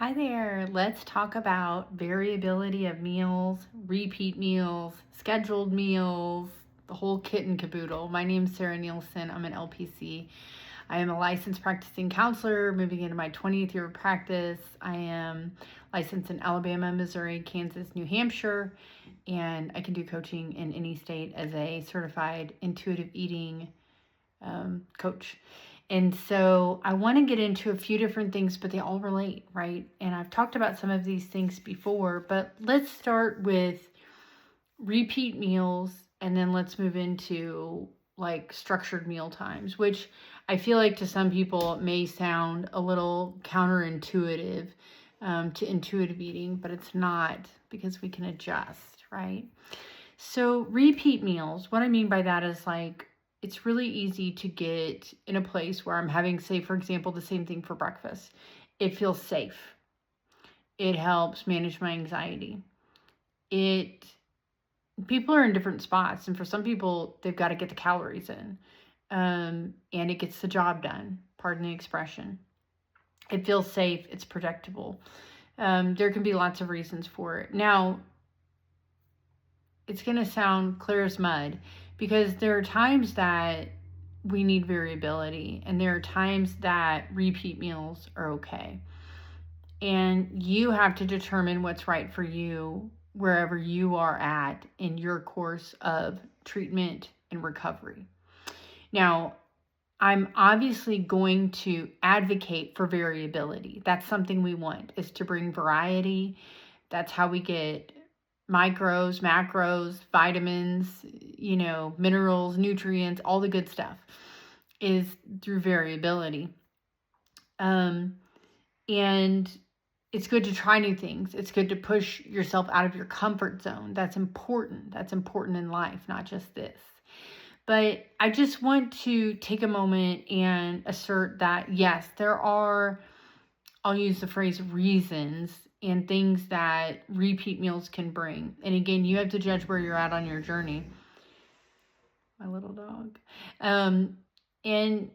Hi there. Let's talk about variability of meals, repeat meals, scheduled meals, the whole kit and caboodle. My name is Sarah Nielsen. I'm an LPC. I am a licensed practicing counselor moving into my 20th year of practice. I am licensed in Alabama, Missouri, Kansas, New Hampshire, and I can do coaching in any state as a certified intuitive eating coach. And so I want to get into a few different things, but they all relate, right? And I've talked about some of these things before, but let's start with repeat meals and then let's move into like structured meal times, which I feel like to some people may sound a little counterintuitive to intuitive eating, but it's not, because we can adjust, right? So repeat meals, what I mean by that is like, it's really easy to get in a place where I'm having, say, for example, the same thing for breakfast. It feels safe. It helps manage my anxiety. People are in different spots, and for some people, they've got to get the calories in, and it gets the job done. Pardon the expression. It feels safe. It's predictable. There can be lots of reasons for it. Now, it's going to sound clear as mud, because there are times that we need variability and there are times that repeat meals are okay. And you have to determine what's right for you wherever you are at in your course of treatment and recovery. Now, I'm obviously going to advocate for variability. That's something we want, is to bring variety. That's how we get micros, macros, vitamins, minerals, nutrients, all the good stuff is through variability. And it's good to try new things. It's good to push yourself out of your comfort zone. That's important. That's important in life, not just this. But I just want to take a moment and assert that, yes, there are, I'll use the phrase, reasons and things that repeat meals can bring. And again, you have to judge where you're at on your journey. My little dog. And,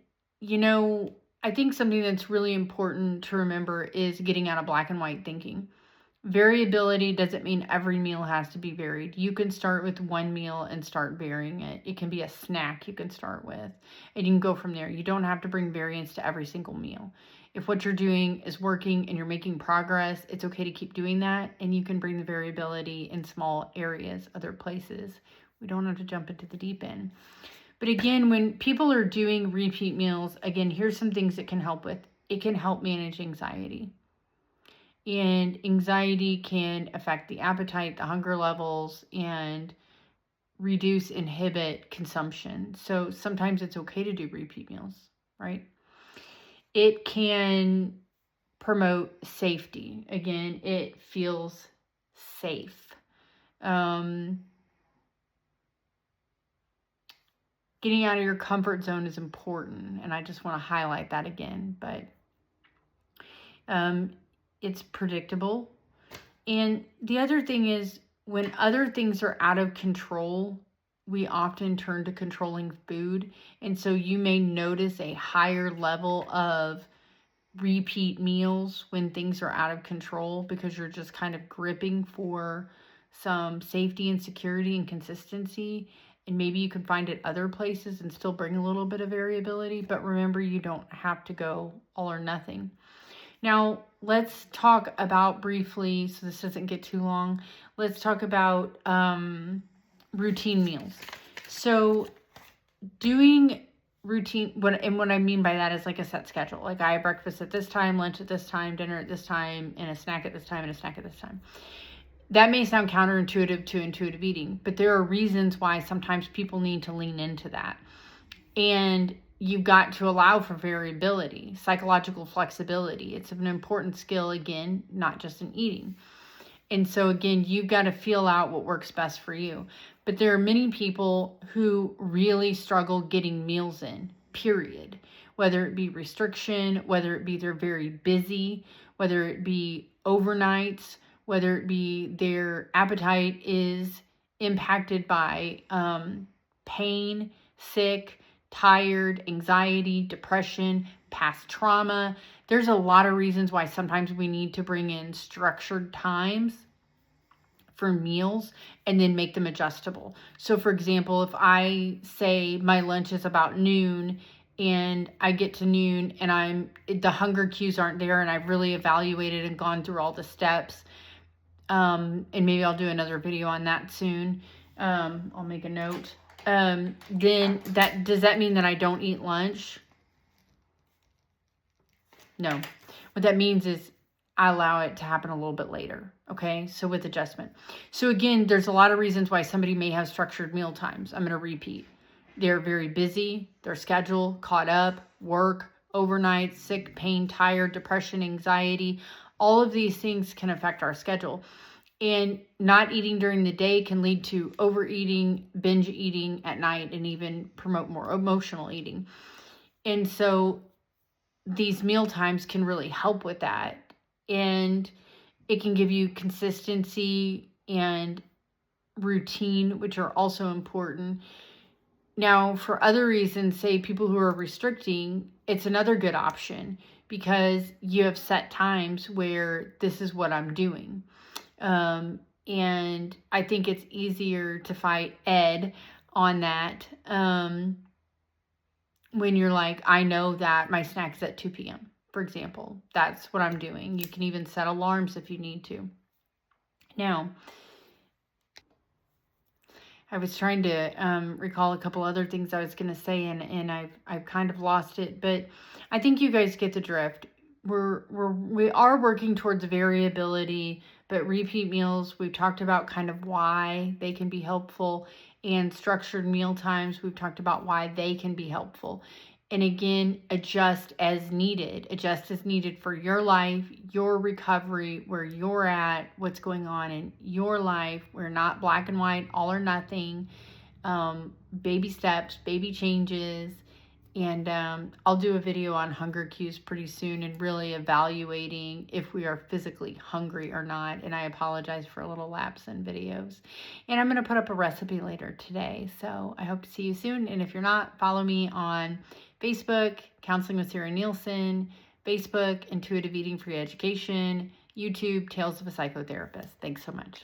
I think something that's really important to remember is getting out of black and white thinking. Variability doesn't mean every meal has to be varied. You can start with one meal and start varying it. It can be a snack you can start with, and you can go from there. You don't have to bring variance to every single meal. If what you're doing is working and you're making progress, it's okay to keep doing that, and you can bring the variability in small areas, other places. We don't have to jump into the deep end. But again, when people are doing repeat meals, again, here's some things it can help with. It can help manage anxiety. And anxiety can affect the appetite, the hunger levels, and inhibit consumption. So sometimes it's okay to do repeat meals, right? It can promote safety. Again, it feels safe. Getting out of your comfort zone is important, and I just want to highlight that again. But it's predictable. And the other thing is, when other things are out of control, we often turn to controlling food. And so you may notice a higher level of repeat meals when things are out of control, because you're just kind of gripping for some safety and security and consistency. And maybe you can find it other places and still bring a little bit of variability. But remember, you don't have to go all or nothing. Now, let's talk about briefly, so this doesn't get too long, let's talk about routine meals. So doing routine, what I mean by that is like a set schedule. Like I have breakfast at this time, lunch at this time, dinner at this time, and a snack at this time, and a snack at this time. That may sound counterintuitive to intuitive eating, but there are reasons why sometimes people need to lean into that. And you've got to allow for variability, psychological flexibility. It's an important skill, again, not just in eating. And so, again, you've got to feel out what works best for you. But there are many people who really struggle getting meals in, period. Whether it be restriction, whether it be they're very busy, whether it be overnights, whether it be their appetite is impacted by pain, sick, tired, anxiety, depression, past trauma. There's a lot of reasons why sometimes we need to bring in structured times for meals and then make them adjustable. So for example, if I say my lunch is about noon and I get to noon and the hunger cues aren't there and I've really evaluated and gone through all the steps, and maybe I'll do another video on that soon. I'll make a note. Then does that mean that I don't eat lunch? No. What that means is I allow it to happen a little bit later. Okay, so with adjustment. So again, there's a lot of reasons why somebody may have structured meal times. I'm going to repeat. They're very busy, their schedule, caught up, work, overnight, sick, pain, tired, depression, anxiety. All of these things can affect our schedule. And not eating during the day can lead to overeating, binge eating at night, and even promote more emotional eating. And so these meal times can really help with that. And it can give you consistency and routine, which are also important. Now, for other reasons, say people who are restricting, it's another good option because you have set times where this is what I'm doing. And I think it's easier to fight Ed on that when you're like, I know that my snack's at 2 p.m., for example. That's what I'm doing. You can even set alarms if you need to. Now, I was trying to recall a couple other things I was going to say, and I've kind of lost it, but I think you guys get the drift. We are working towards variability, but repeat meals, we've talked about kind of why they can be helpful, and structured meal times, we've talked about why they can be helpful. And again, adjust as needed. Adjust as needed for your life, your recovery, where you're at, what's going on in your life. We're not black and white, all or nothing. Baby steps, baby changes. And I'll do a video on hunger cues pretty soon and really evaluating if we are physically hungry or not. And I apologize for a little lapse in videos. And I'm going to put up a recipe later today. So I hope to see you soon. And if you're not, follow me on Facebook, Counseling with Sarah Nielsen, Facebook, Intuitive Eating Free Education, YouTube, Tales of a Psychotherapist. Thanks so much.